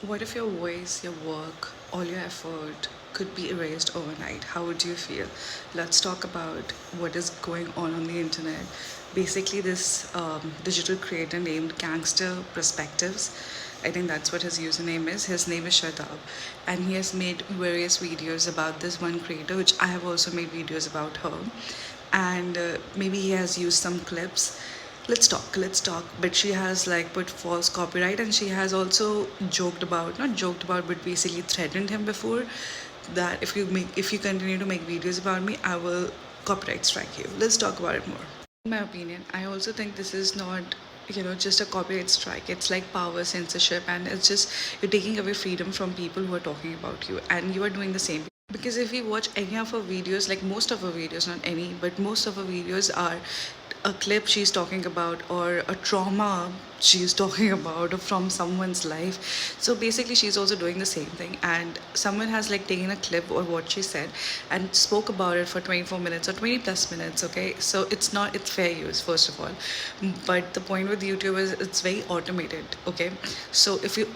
What if your voice, your work, all your effort could be erased overnight? How would you feel? Let's talk about what is going on the internet. Basically, this digital creator named Gangsta Perspectives, I think that's what his username is. His name is Swetabh, and he has made various videos about this one creator, which I have also made videos about her. And maybe he has used some clips. Let's talk, but she has like put false copyright, and she has also joked about, not joked about, but basically threatened him before, that if you continue to make videos about me, I will copyright strike you. Let's talk about it more. In my opinion, I also think this is not, just a copyright strike. It's like power censorship, and it's just you're taking away freedom from people who are talking about you, and you are doing the same. Because if we watch any of her videos, like most of her videos, not any, but most of her videos are a clip she's talking about, or a trauma she's talking about from someone's life. So basically she's also doing the same thing, and someone has like taken a clip or what she said and spoke about it for 24 minutes or 20 plus minutes. Okay, so it's fair use, first of all. But the point with YouTube is it's very automated. Okay, so if you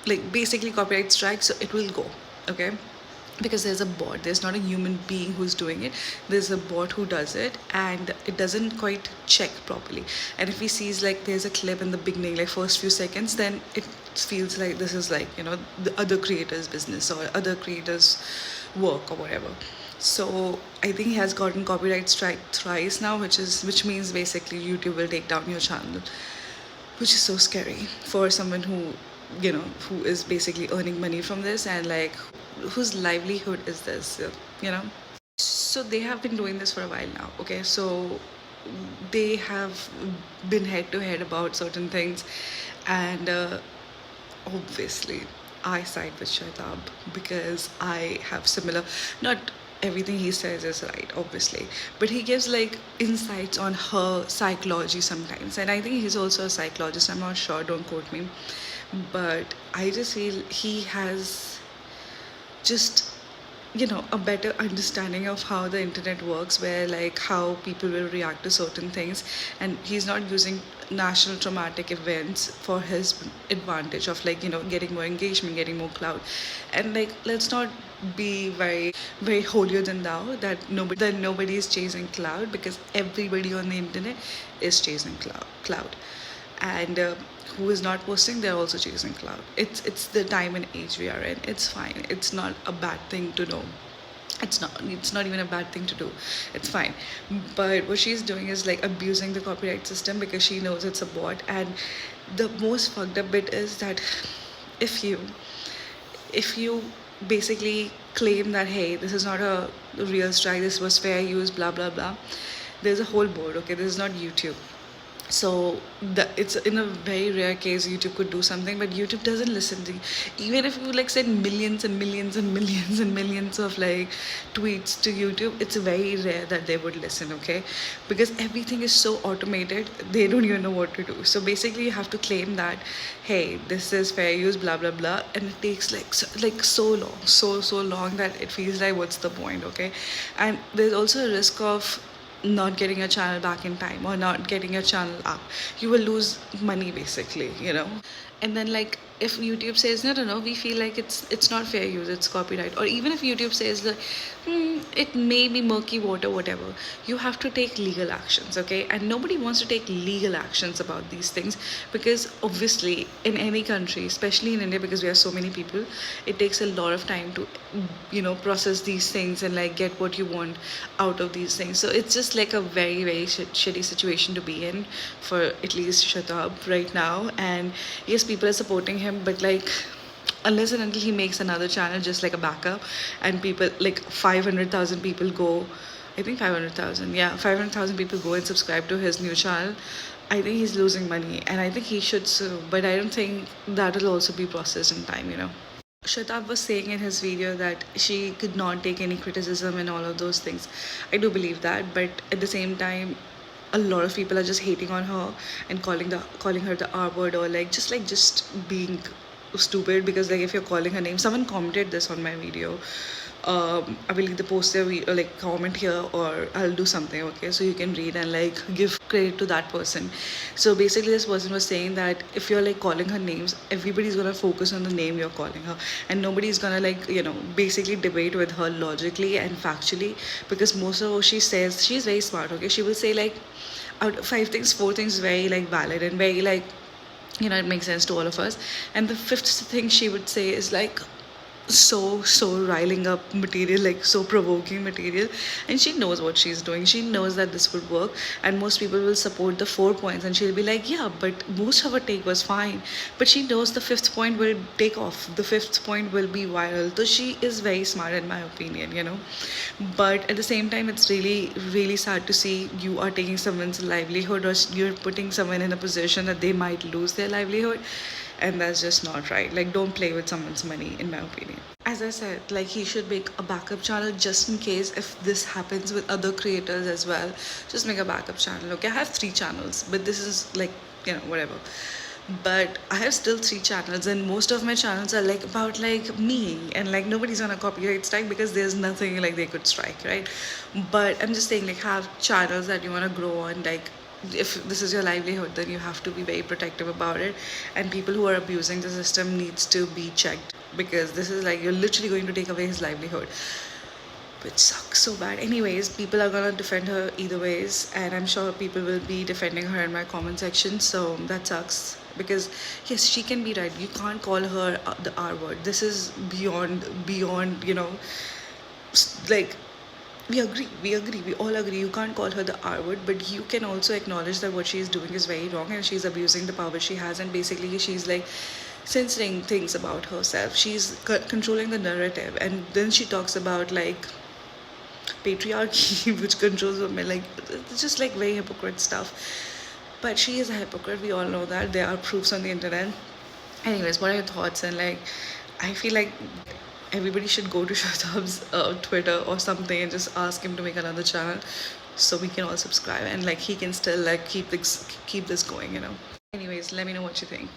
like basically copyright strike, so it will go. Okay, because there's a bot, there's not a human being who's doing it, there's a bot who does it, and it doesn't quite check properly. And if he sees like there's a clip in the beginning, like first few seconds, then it feels like this is like, the other creators business or other creators work or whatever. So I think he has gotten copyright strike thrice now, which means basically YouTube will take down your channel, which is so scary for someone who is basically earning money from this, and like whose livelihood is this, you know so they have been doing this for a while now. Okay, so they have been head to head about certain things, and obviously I side with Shaitab, because I have similar, not everything he says is right, obviously, but he gives like insights on her psychology sometimes, and I think he's also a psychologist, I'm not sure, don't quote me. But I just feel he has just a better understanding of how the internet works, where like how people will react to certain things, and he's not using national traumatic events for his advantage of like getting more engagement, getting more clout. And like, let's not be very very holier than thou that nobody is chasing cloud, because everybody on the internet is chasing cloud. And who is not posting, they're also chasing cloud. It's the time and age we are in. It's fine, it's not a bad thing to know. It's not even a bad thing to do. It's fine. But what she's doing is like abusing the copyright system, because she knows it's a bot. And the most fucked up bit is that if you if you basically claim that, hey, this is not a real strike, this was fair use, blah blah blah, there's a whole board. Okay, this is not YouTube. So it's in a very rare case YouTube could do something, but YouTube doesn't listen to you. Even if you like send millions and millions and millions and millions of like tweets to YouTube, it's very rare that they would listen. Okay, because everything is so automated, they don't even know what to do. So basically you have to claim that, hey, this is fair use, blah blah blah, and it takes so long, so long, that it feels like, what's the point? Okay, and there's also a risk of not getting your channel back in time, or not getting your channel up. You will lose money basically. And then like, if YouTube says no, we feel like it's not fair use, it's copyright, or even if YouTube says that it may be murky water, whatever, you have to take legal actions. Okay, and nobody wants to take legal actions about these things, because obviously in any country, especially in India, because we have so many people, it takes a lot of time to process these things and like get what you want out of these things. So it's just like a very very shitty situation to be in for at least Shatab right now. And yes, people are supporting him, but like, unless and until he makes another channel just like a backup, and people like 500,000 people go, I think 500,000, yeah, 500,000 people go and subscribe to his new channel, I think he's losing money, and I think he should sue. But I don't think that will also be processed in time. Shatab was saying in his video that she could not take any criticism and all of those things. I do believe that, but at the same time, a lot of people are just hating on her and calling her the R word, or just being stupid. Because like, if you're calling her name, someone commented this on my video, I will either post their like comment here, or I'll do something, okay, so you can read and like give credit to that person. So basically this person was saying that if you're like calling her names, everybody's gonna focus on the name you're calling her, and nobody's gonna like, basically debate with her logically and factually, because most of what she says, she's very smart, okay, she will say like out of five things, four things very like valid and very like, it makes sense to all of us, and the fifth thing she would say is like so riling up material, like so provoking material, and she knows what she's doing, she knows that this would work, and most people will support the 4 points, and she'll be like, yeah, but most of her take was fine, but she knows the fifth point will take off, the fifth point will be viral, so she is very smart in my opinion. But at the same time, it's really really sad to see you are taking someone's livelihood, or you're putting someone in a position that they might lose their livelihood, and that's just not right. Like, don't play with someone's money, in my opinion. As I said, like, he should make a backup channel just in case if this happens with other creators as well. Just make a backup channel. Okay, I have 3 channels, but this is like, whatever. But I have still 3 channels, and most of my channels are like about like me, and like nobody's on a copyright strike because there's nothing like they could strike, right? But I'm just saying, like, have channels that you want to grow on, like, if this is your livelihood, then you have to be very protective about it, and people who are abusing the system needs to be checked, because this is like, you're literally going to take away his livelihood, which sucks so bad. Anyways, people are gonna defend her either ways, and I'm sure people will be defending her in my comment section, so that sucks, because yes, she can be right, you can't call her the R word. This is beyond, like, we all agree you can't call her the R word, but you can also acknowledge that what she's doing is very wrong, and she's abusing the power she has, and basically she's like censoring things about herself, she's controlling the narrative, and then she talks about like patriarchy which controls women, like, it's just like very hypocrite stuff. But she is a hypocrite, we all know that, there are proofs on the internet. Anyways, what are your thoughts? And like, I feel like everybody should go to Swetabh's Twitter or something and just ask him to make another channel, so we can all subscribe, and like he can still like keep this going. Anyways, let me know what you think.